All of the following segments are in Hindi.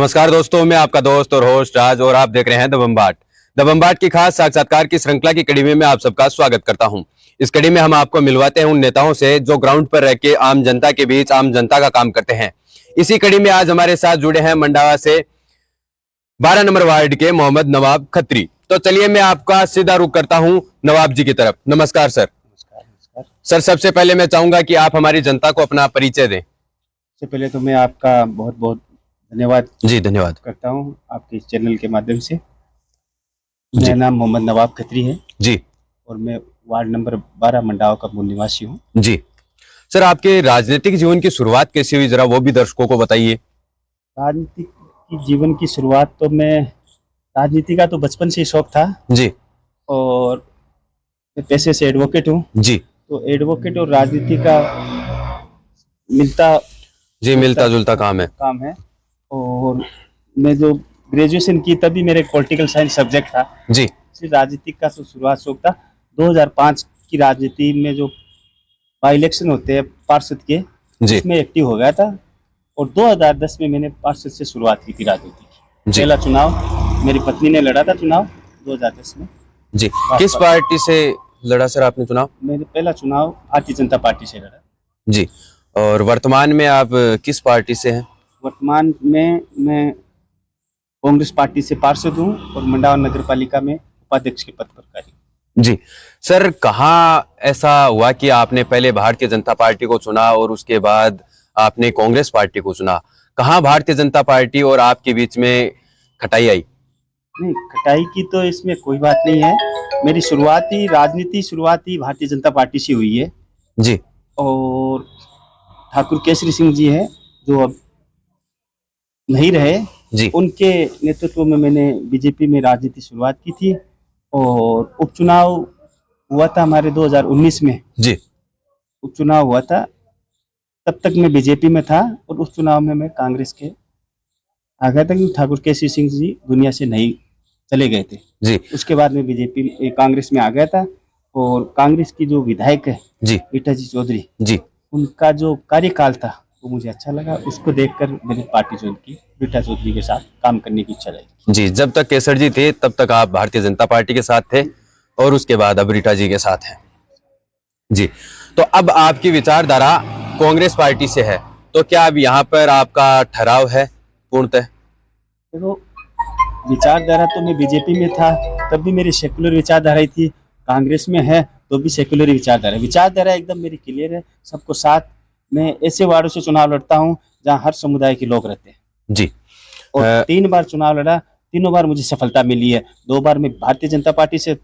नमस्कार दोस्तों, मैं आपका दोस्त और होस्ट राज और आप देख रहे हैं द बम्बाट की खास साक्षात्कार की श्रृंखला की कड़ी में मैं आप सबका स्वागत करता हूं। इस कड़ी में हम आपको मिलवाते हैं उन नेताओं से जो ग्राउंड पर रह के आम जनता के बीच आम जनता का काम करते हैं। इसी कड़ी में आज हमारे साथ जुड़े हैं मंडावा से 12 नंबर वार्ड के मोहम्मद नवाब खत्री। तो चलिए मैं आपका सीधा रुख करता हूं नवाब जी की तरफ। नमस्कार सर। नमस्कार। सर, सबसे पहले मैं चाहूंगा कि आप हमारी जनता को अपना परिचय दें। सबसे पहले तो मैं आपका बहुत बहुत धन्यवाद जी धन्यवाद करता हूं आपके इस चैनल के माध्यम से। मेरा नाम मोहम्मद नवाब खत्री है जी और मैं वार्ड नंबर 12 मंडावा का मूल निवासी हूं। जी सर, आपके राजनीतिक जीवन की शुरुआत कैसे हुई, जरा वो भी दर्शकों को बताइए। राजनीतिक की जीवन की शुरुआत तो मैं राजनीति का तो बचपन से ही शौक था जी और मैं पेशे से एडवोकेट हूं। जी तो एडवोकेट और राजनीति का मिलता मिलता जुलता काम है। और मैं जो ग्रेजुएशन की तभी मेरे पॉलिटिकल साइंस सब्जेक्ट था जी इसलिए राजनीतिक का तो शुरुआत शौक था। 2005 की राजनीति में जो बाई इलेक्शन होते हैं पार्षद के जी उसमें एक्टिव हो गया था और 2010 में मैंने पार्षद से शुरुआत की थी राजनीति की। जी पहला चुनाव मेरी पत्नी ने लड़ा था चुनाव 2010 में। जी किस पार्टी से लड़ा सर आपने चुनाव? मेरे पहला चुनाव भारतीय जनता पार्टी से लड़ा। जी, और वर्तमान में आप किस पार्टी से हैं? वर्तमान में मैं कांग्रेस पार्टी से पार्षद हूँ और मंडावा नगर पालिका में उपाध्यक्ष के पद पर कार्य। जी सर, कहाँ ऐसा हुआ कि आपने पहले भारतीय जनता पार्टी को चुना और उसके बाद आपने कांग्रेस पार्टी को चुना? कहाँ भारतीय जनता पार्टी और आपके बीच में खटाई आई? नहीं, खटाई की तो इसमें कोई बात नहीं है। मेरी शुरुआत ही भारतीय जनता पार्टी से हुई है। जी और ठाकुर केसरी सिंह जी है जो अब नहीं रहे, जी उनके नेतृत्व में मैंने बीजेपी में राजनीति शुरुआत की थी और उपचुनाव हुआ था हमारे 2019 में। जी उपचुनाव हुआ था, तब तक मैं बीजेपी में था और उस चुनाव में मैं कांग्रेस के आ गया था क्योंकि ठाकुर केसरी सिंह जी दुनिया से नहीं चले गए थे। जी उसके बाद मैं बीजेपी कांग्रेस में आ गया था और कांग्रेस की जो विधायक है जी रीटा जी चौधरी, जी उनका जो कार्यकाल था वो मुझे अच्छा लगा। उसको देखकर मैंने पार्टी ज्वाइन की, रीटा चौधरी के साथ काम करने की इच्छा रही। जी, जब तक केसर जी थे तब तक आप भारतीय जनता पार्टी के साथ थे और उसके बाद अब रीटा जी के साथ हैं। जी, तो अब आपकी विचारधारा कांग्रेस पार्टी से है, तो क्या अब यहाँ पर आपका ठहराव है पूर्णतः? देखो, विचारधारा तो मैं बीजेपी में था तब भी मेरी सेकुलर विचारधारा ही थी, कांग्रेस में है तो भी सेकुलर विचारधारा एकदम मेरी क्लियर है। सबको साथ मैं ऐसे वार्डों से चुनाव लड़ता हूँ जहाँ हर समुदाय के लोग रहते हैं। जी और 3 बार चुनाव लड़ा, तीनों बार मुझे सफलता मिली है। 2 बार मैं भारतीय जनता पार्टी से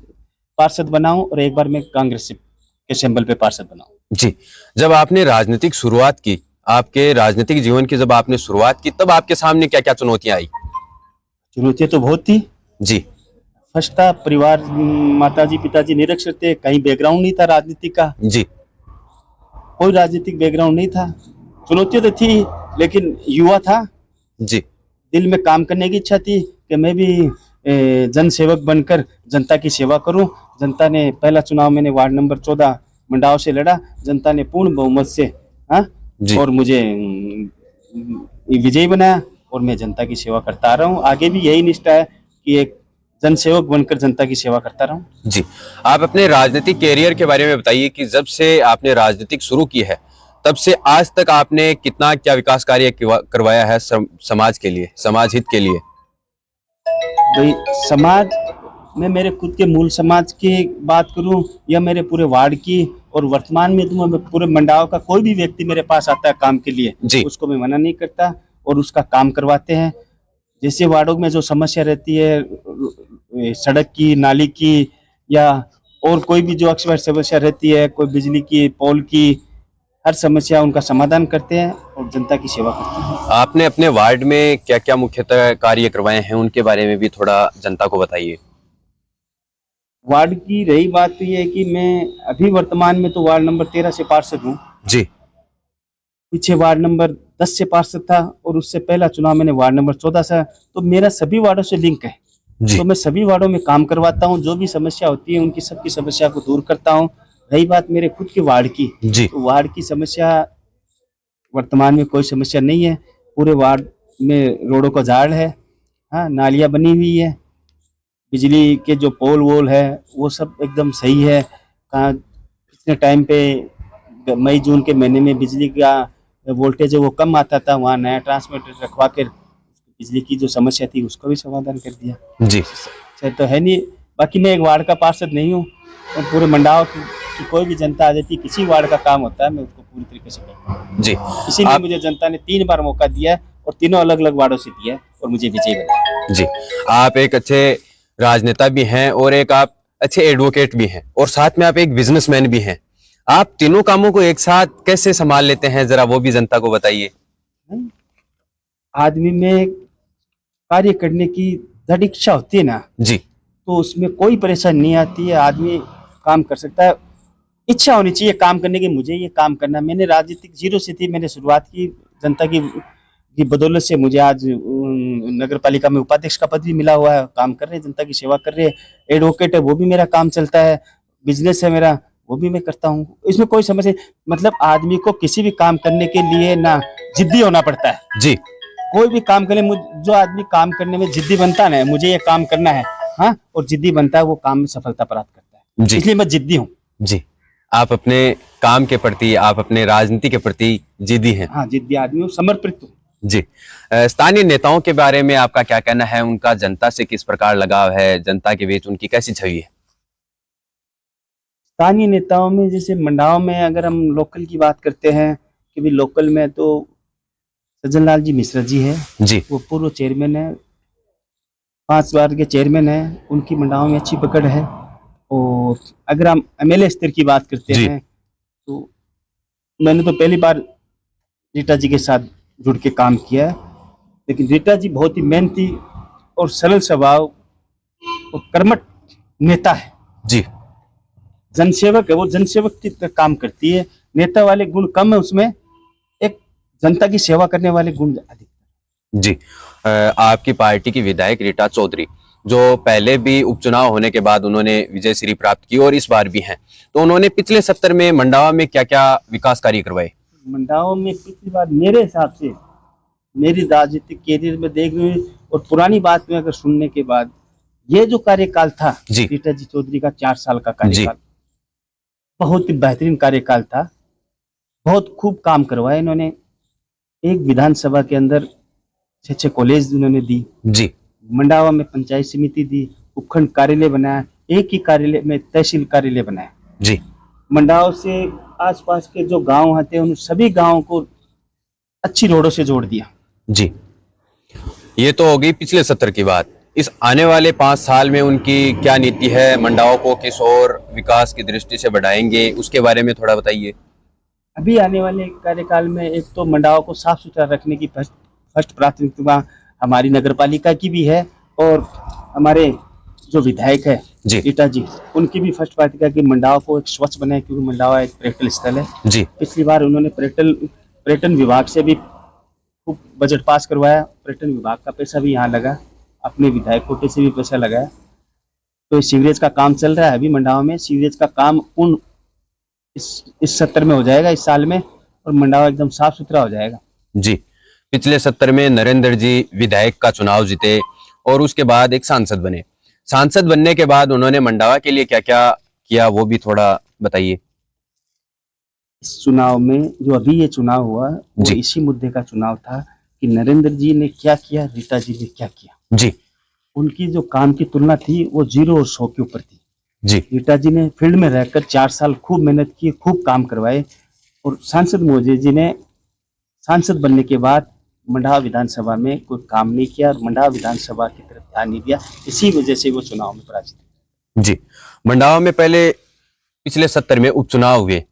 पार्षद बना हूँ और 1 बार मैं कांग्रेस के सिंबल पे पार्षद बना हूँ। जी, जब आपने राजनीतिक शुरुआत की, आपके राजनीतिक जीवन की जब आपने शुरुआत की, तब आपके सामने क्या क्या चुनौतियां आई? चुनौतियां तो बहुत थी। जी फर्स्ट था परिवार, माताजी पिताजी निरक्षर थे, कहीं बैकग्राउंड नहीं था राजनीति का, जी कोई राजनीतिक बैकग्राउंड नहीं था। चुनौतियां तो थी लेकिन युवा था, जी दिल में काम करने की इच्छा थी कि मैं भी जन सेवक बनकर जनता की सेवा करूं। जनता ने पहला चुनाव मैंने वार्ड नंबर 14 मंडाव से लड़ा, जनता ने पूर्ण बहुमत से और मुझे विजयी बनाया और मैं जनता की सेवा करता आ रहा हूं। आगे भी यही निष्ठा है कि एक जन सेवक बनकर जनता की सेवा करता रहूं। जी, आप अपने राजनीतिक कैरियर के बारे में बताइए कि जब से आपने राजनीतिक शुरू की है तब से आज तक आपने कितना क्या विकास कार्य करवाया है समाज के लिए, समाज हित के लिए? भाई, समाज में मेरे खुद के मूल समाज की बात करूं या मेरे पूरे वार्ड की और वर्तमान में तो मैं पूरे मंडाव का कोई भी व्यक्ति मेरे पास आता है काम के लिए, उसको मैं मना नहीं करता और उसका काम करवाते हैं। जैसे वार्डों में जो समस्या रहती है सड़क की, नाली की या और कोई भी जो अक्सर समस्या रहती है, कोई बिजली की, पोल की, हर समस्या उनका समाधान करते हैं और जनता की सेवा करते हैं। आपने अपने वार्ड में क्या क्या मुख्यतः कार्य करवाए हैं, उनके बारे में भी थोड़ा जनता को बताइए। वार्ड की रही बात तो ये है कि मैं अभी वर्तमान में तो वार्ड नंबर 13 से पार्षद हूँ। जी पीछे वार्ड नंबर 10 से पार्षद था और उससे पहला चुनाव मैंने वार्ड नंबर 14 से, तो मेरा सभी वार्डों से लिंक है। तो मैं सभी वार्डों में काम करवाता हूँ, जो भी समस्या होती है उनकी सबकी समस्या को दूर करता हूँ। रही बात मेरे खुद के वार्ड की, तो वार्ड की समस्या वर्तमान में कोई समस्या नहीं है। पूरे वार्ड में रोडों का जाड़ है, हाँ, नालियाँ बनी हुई है, बिजली के जो पोल वोल है वो सब एकदम सही है। कहाँ कितने टाइम पे मई जून के महीने में बिजली का वोल्टेज है वो कम आता था, वहाँ नया ट्रांसमीटर रखवा कर बिजली की जो समस्या थी उसका भी समाधान कर दिया। जी सर तो है नहीं, बाकी मैं एक वार्ड का पार्षद नहीं हूँ, और पूरे मंडाव की कोई भी जनता आ जाती है, किसी वार्ड का काम होता है मैं उसको पूरी तरीके से करता हूँ। जी इसीलिए आप मुझे जनता ने 3 बार मौका दिया है और तीनों अलग अलग वार्डों से दिया है और मुझे विजयी बनाया। जी आप एक अच्छे राजनेता भी हैं और एक आप अच्छे एडवोकेट भी हैं और साथ में आप एक बिजनेसमैन भी हैं। आप तीनों कामों को एक साथ कैसे संभाल लेते हैं, जरा वो भी जनता को बताइए। आदमी में कार्य करने की दृढ़ इच्छा होती है ना, जी तो उसमें कोई परेशानी नहीं आती है, आदमी काम कर सकता है। इच्छा होनी चाहिए काम करने की, मुझे ये काम करना। मैंने राजनीतिक जीरो से थी, मैंने शुरुआत की जनता की बदौलत से मुझे आज नगर पालिका में उपाध्यक्ष का पद भी मिला हुआ है, काम कर रहे हैं, जनता की सेवा कर रहे हैं। एडवोकेट है वो भी मेरा काम चलता है, बिजनेस है मेरा वो भी मैं करता हूँ, इसमें कोई समस्या। मतलब आदमी को किसी भी काम करने के लिए ना जिद्दी होना पड़ता है। जी कोई भी काम करे, जो आदमी काम करने में जिद्दी बनता है ना, मुझे ये काम करना है, हाँ, और जिद्दी बनता है, वो काम में सफलता प्राप्त करता है। जी इसलिए मैं जिद्दी हूँ। जी आप अपने काम के प्रति, आप अपने राजनीति के प्रति जिद्दी हैं। हाँ, जिद्दी आदमी हूँ, समर्पित हूँ। जी स्थानीय नेताओं के बारे में आपका क्या कहना है, उनका जनता से किस प्रकार लगाव है, जनता के बीच उनकी कैसी छवि है। स्थानीय नेताओं में जैसे मंडाव में अगर हम लोकल की बात करते हैं कि भी लोकल में तो सज्जन लाल जी मिश्रा जी है, जी वो पूर्व चेयरमैन है, 5 बार के चेयरमैन है, उनकी मंडाव में अच्छी पकड़ है। और अगर हम एमएलए स्तर की बात करते जी हैं तो मैंने तो पहली बार रीटा जी के साथ जुड़ के काम किया है, लेकिन रीटा जी बहुत ही मेहनती और सरल स्वभाव और कर्मठ नेता है। जी जनसेवक है, वो जनसेवक की तरह काम करती है। नेता वाले गुण कम है उसमें, एक जनता की सेवा करने वाले गुण अधिक। जी आपकी पार्टी की विधायक रीटा चौधरी, जो पहले भी उपचुनाव होने के बाद उन्होंने विजय श्री प्राप्त की और इस बार भी हैं, तो उन्होंने पिछले 70 में मंडावा में क्या क्या विकास कार्य करवाए। मंडाव में पिछली बार मेरे हिसाब से, मेरी राजनीतिक कैरियर में देख रहे और पुरानी बात में अगर सुनने के बाद, ये जो कार्यकाल था जी रीटा जी चौधरी का 4 साल का जी कार्यकाल, बहुत ही बेहतरीन कार्यकाल था। बहुत खूब काम करवाए इन्होंने। एक विधानसभा के अंदर 6 कॉलेज उन्होंने दी, जी मंडावा में पंचायत समिति दी, उपखंड कार्यालय बनाया, एक ही कार्यालय में तहसील कार्यालय बनाया। जी मंडाव से आसपास के जो गांव आते हैं उन सभी गांवों को अच्छी रोडों से जोड़ दिया। जी ये तो होगी पिछले 70 की बात। इस आने वाले 5 साल में उनकी क्या नीति है, मंडाव को किस और विकास की दृष्टि से बढ़ाएंगे, उसके बारे में थोड़ा बताइए। अभी आने वाले कार्यकाल में एक तो मंडाव को साफ सुथरा रखने की फर्स्ट प्राथमिकता हमारी नगर पालिका की भी है, और हमारे जो विधायक है जी रीटा जी, उनकी भी फर्स्ट प्राथमिकता की मंडाव को एक स्वच्छ बनाए, क्योंकि मंडावा एक पर्यटन स्थल है। जी पिछली बार उन्होंने पर्यटन विभाग से भी खूब बजट पास करवाया, पर्यटन विभाग का पैसा भी यहाँ लगा, अपने विधायक कोटे से भी पैसा लगाया। तो सीवरेज का काम चल रहा है अभी मंडावा में, सीवरेज का काम पूर्ण इस 70 में हो जाएगा, इस साल में, और मंडावा एकदम साफ सुथरा हो जाएगा। जी पिछले 70 में नरेंद्र जी विधायक का चुनाव जीते और उसके बाद एक सांसद बने। सांसद बनने के बाद उन्होंने मंडावा के लिए क्या क्या किया, वो भी थोड़ा बताइए। इस चुनाव में जो अभी ये चुनाव हुआ वो जी इसी मुद्दे का चुनाव था कि नरेंद्र जी ने क्या किया, रीटा जी ने क्या किया। जी उनकी जो काम की तुलना थी वो 0 और 100 के ऊपर थी। जी रीटा जी ने फील्ड में रहकर 4 साल खूब मेहनत की, खूब काम करवाए, और सांसद मोदी जी ने सांसद बनने के बाद मंडावा विधानसभा में कोई काम नहीं किया और मंडावा विधानसभा की तरफ ध्यान नहीं दिया, इसी वजह से वो चुनाव में पराजित। जी मंडावा में पहले पिछले 70 में उपचुनाव हुए,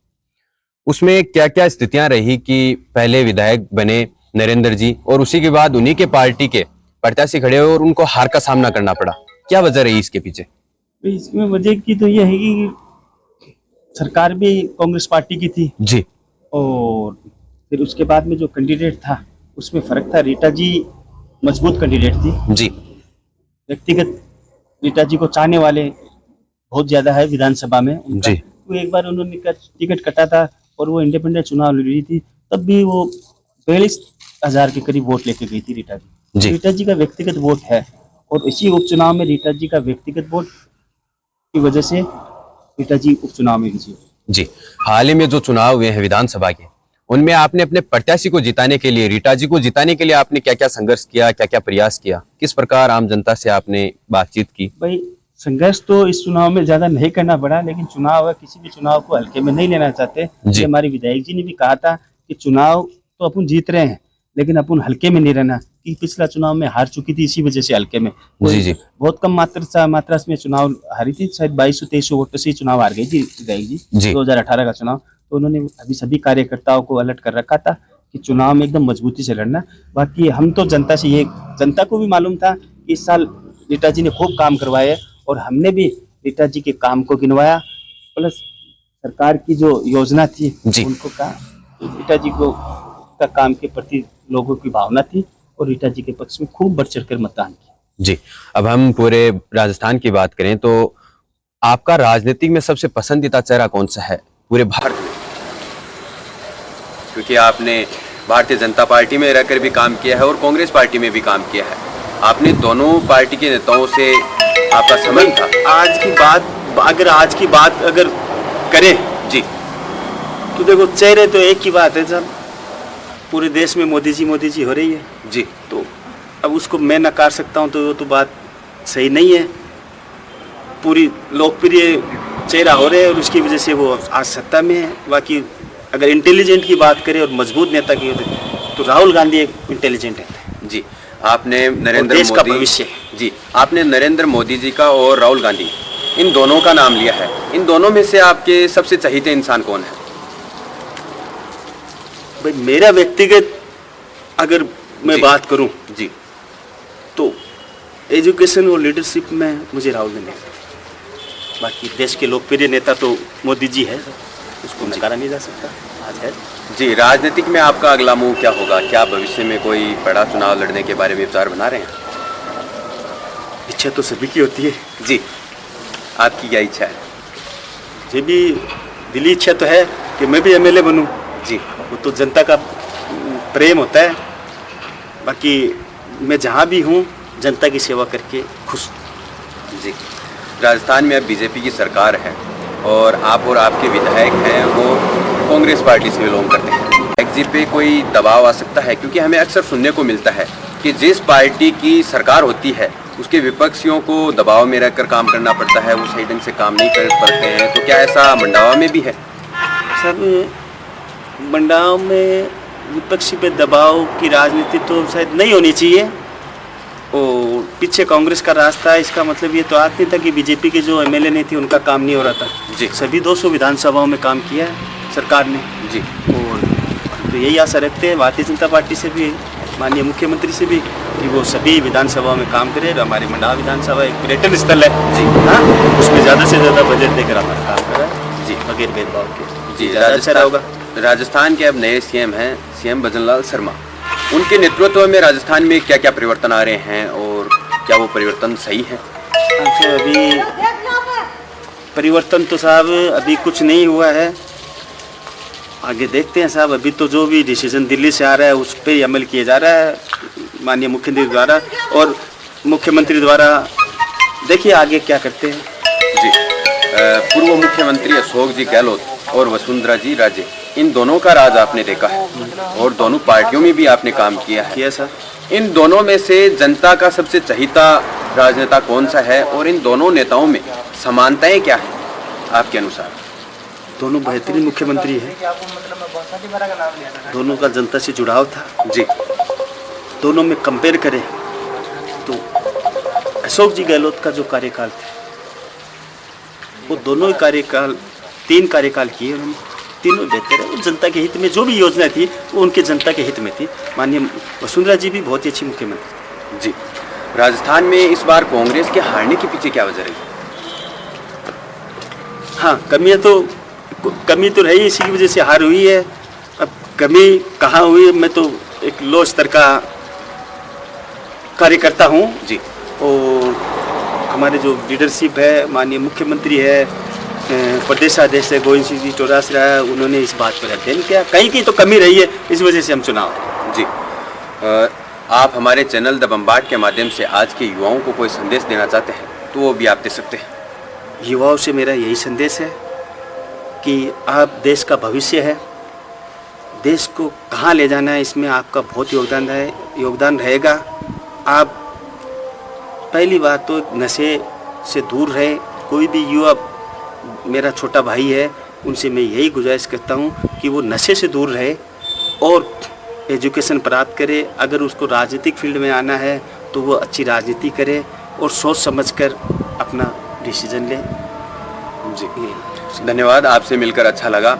उसमें क्या क्या स्थितियां रही कि पहले विधायक बने नरेंद्र जी और उसी के बाद उन्हीं के पार्टी के प्रत्याशी खड़े हुए और उनको हार का सामना करना पड़ा, क्या वजह रही इसके पीछे। इसमें वजह की तो ये है कि सरकार भी कांग्रेस पार्टी की थी, जी और फिर उसके बाद में जो कैंडिडेट था उसमें फर्क था। रीटा जी मजबूत कैंडिडेट थी, जी व्यक्तिगत रीटा जी को चाहने वाले बहुत ज्यादा है विधानसभा में उनका। जी तो एक बार उन्होंने टिकट कटा था और वो इंडिपेंडेंट चुनाव लड़ रही थी, तब भी वो 42,000 के करीब वोट लेके गई थी रीटा जी। जी। रीटा जी का व्यक्तिगत वोट है और इसी उपचुनाव में रीटा जी का व्यक्तिगत वोट की वजह से रीटा जी उपचुनाव में विजयी हुई। जी, हाल ही में जो चुनाव हुए हैं विधानसभा के, उनमें आपने अपने प्रत्याशी को जिताने के लिए, रीटा जी को जिताने के लिए आपने क्या-क्या संघर्ष किया, क्या-क्या प्रयास किया? किस प्रकार आम जनता से आपने बातचीत की? भाई संघर्ष तो इस चुनाव में ज्यादा नहीं करना पड़ा, लेकिन चुनाव है, किसी भी चुनाव को हल्के में नहीं लेना चाहते। जी। ये हमारे विधायक जी ने भी कहा था कि चुनाव तो अपन जीत रहे हैं, लेकिन अपन हल्के में नहीं रहना, कि पिछला चुनाव में हार चुकी थी, इसी वजह से हल्के में। जी, जी। बहुत कम मात्रा में चुनाव हारी थी, शायद 2200-2300 वोटों से ही चुनाव हार गई थी विधायक जी, जी। 2018 का चुनाव। तो उन्होंने अभी सभी कार्यकर्ताओं को अलर्ट कर रखा था कि चुनाव में एकदम मजबूती से लड़ना। बाकी हम तो जनता से ये, जनता को भी मालूम था कि इस साल रीटा जी ने खूब काम करवाए और हमने भी रीटा जी के काम को गिनवाया, प्लस सरकार की जो योजना थी जी। उनको कहा, रीटा जी को का काम के प्रति लोगों की भावना थी और रीटा जी के पक्ष में खूब बढ़ चढ़कर मतदान किया। जी, अब हम पूरे राजस्थान की बात करें तो आपका राजनीतिक में सबसे पसंदीदा चेहरा कौन-सा है पूरे भारत में? क्योंकि आपने भारतीय जनता पार्टी में रहकर भी काम किया है और कांग्रेस पार्टी में भी काम किया है। आपने दोनों पार्टी के नेताओं से आपका संबंध था। आज की बात अगर करें जी। तो देखो, चेहरे तो एक ही बात है साहब, पूरे देश में मोदी जी हो रही है जी। तो अब उसको मैं नकार सकता हूँ तो वो तो बात सही नहीं है। पूरी लोकप्रिय चेहरा हो रहे हैं और उसकी वजह से वो आज सत्ता में है। बाकी अगर इंटेलिजेंट की बात करें और मजबूत नेता की तो राहुल गांधी एक इंटेलिजेंट है जी। आपने नरेंद्र देश का मोदी भविष्य जी, आपने नरेंद्र मोदी जी का और राहुल गांधी, इन दोनों का नाम लिया है। इन दोनों में से आपके सबसे चहीते इंसान कौन है? भाई मेरा व्यक्तिगत अगर मैं जी। बात करूं जी। तो एजुकेशन और लीडरशिप में मुझे राहुल गांधी लगता है। बाकी देश के लोकप्रिय नेता तो मोदी जी है, उसको नकारा नहीं जा सकता, आज है। जी, राजनीतिक में आपका अगला मूव क्या होगा? क्या भविष्य में कोई बड़ा चुनाव लड़ने के बारे में विचार बना रहे हैं? इच्छा तो सभी की होती है जी, आपकी क्या इच्छा है? ये भी दिली इच्छा तो है कि मैं भी एमएलए बनूं। जी। वो तो जनता का प्रेम होता है। बाकी मैं जहाँ भी हूँ जनता की सेवा करके खुश हूँ। जी, राजस्थान में अब बीजेपी की सरकार है और आप और आपके विधायक हैं वो कांग्रेस पार्टी से बिलोंग करते हैं। विधायक जी पे कोई दबाव आ सकता है? क्योंकि हमें अक्सर सुनने को मिलता है कि जिस पार्टी की सरकार होती है उसके विपक्षियों को दबाव में रहकर काम करना पड़ता है, वो सही ढंग से काम नहीं कर पाते हैं। तो क्या ऐसा मंडावा में भी है? सब मंडाव में विपक्षी पे दबाव की राजनीति तो शायद नहीं होनी चाहिए। और पीछे कांग्रेस का रास्ता है, इसका मतलब ये तो आज नहीं था कि बीजेपी के जो एमएलए नहीं थे उनका काम नहीं हो रहा था। जी। सभी 200 विधानसभाओं में काम किया है सरकार ने। जी। और तो यही आशा रखते हैं भारतीय जनता पार्टी से भी, माननीय मुख्यमंत्री से भी, कि वो सभी विधानसभाओं में काम करें। और हमारी मंडावा विधानसभा एक पर्यटन स्थल है जी। हाँ, उसमें ज़्यादा से ज़्यादा बजट देकर अपना काम करें जी, बगैर भेदभाव के। जी, ज़्यादा अच्छा रहेगा। राजस्थान के अब नए सीएम हैं, सीएम भजनलाल शर्मा। उनके नेतृत्व में राजस्थान में क्या क्या परिवर्तन आ रहे हैं और क्या वो परिवर्तन सही है? अच्छा, अभी परिवर्तन तो साहब अभी कुछ नहीं हुआ है, आगे देखते हैं साहब। अभी तो जो भी डिसीजन दिल्ली से आ रहा है उस पर ही अमल किया जा रहा है माननीय मुख्यमंत्री द्वारा और मुख्यमंत्री द्वारा। देखिए आगे क्या करते हैं। जी, पूर्व मुख्यमंत्री अशोक जी गहलोत और वसुंधरा जी राजे, इन दोनों का राज आपने देखा है और दोनों पार्टियों में भी आपने काम किया है। किया सर। इन दोनों में से जनता का सबसे चहीता राजनेता कौन सा है और इन दोनों नेताओं में समानताएं क्या है आपके अनुसार? दोनों बेहतरीन मुख्यमंत्री हैं, दोनों का जनता से जुड़ाव था जी। दोनों में कंपेयर करें तो अशोक जी गहलोत का जो कार्यकाल था वो दोनों ही कार्यकाल 3 कार्यकाल किए उन्होंने, तीनों बेहतर है। वो जनता के हित में जो भी योजना थी वो उनके जनता के हित में थी। माननीय वसुंधरा जी भी बहुत ही अच्छी मुख्यमंत्री जी। राजस्थान में इस बार कांग्रेस के हारने के पीछे क्या वजह रही? हाँ, कमी तो रही, इसी की वजह से हार हुई है। अब कमी कहाँ हुई है, मैं तो एक लो स्तर का कार्यकर्ता हूँ जी। और हमारे जो लीडरशिप है, माननीय मुख्यमंत्री है, प्रदेशाध्यक्ष है गोविंद सिंह जी चौरासिया है, उन्होंने इस बात पर अध्ययन किया। कहीं की तो कमी रही है, इस वजह से हम चुनाव जी, आप हमारे चैनल द बम्बाट के माध्यम से आज के युवाओं को कोई संदेश देना चाहते हैं तो वो भी आप दे सकते हैं। युवाओं से मेरा यही संदेश है कि आप देश का भविष्य है, देश को कहाँ ले जाना है इसमें आपका बहुत योगदान रहेगा। आप पहली बात तो नशे से दूर रहे। कोई भी युवा, मेरा छोटा भाई है, उनसे मैं यही गुजारिश करता हूँ कि वो नशे से दूर रहे और एजुकेशन प्राप्त करे। अगर उसको राजनीतिक फील्ड में आना है तो वो अच्छी राजनीति करे और सोच समझकर अपना डिसीजन ले। जी, धन्यवाद, आपसे मिलकर अच्छा लगा।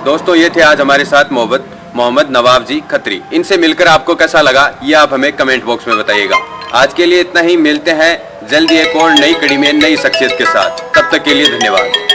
दोस्तों, ये थे आज हमारे साथ मोहम्मद नवाब जी खत्री। इनसे मिलकर आपको कैसा लगा ये आप हमें कमेंट बॉक्स में बताइएगा। आज के लिए इतना ही, मिलते हैं जल्दी एक और नई कड़ी में नई शख्सियत के साथ। तब तक के लिए धन्यवाद।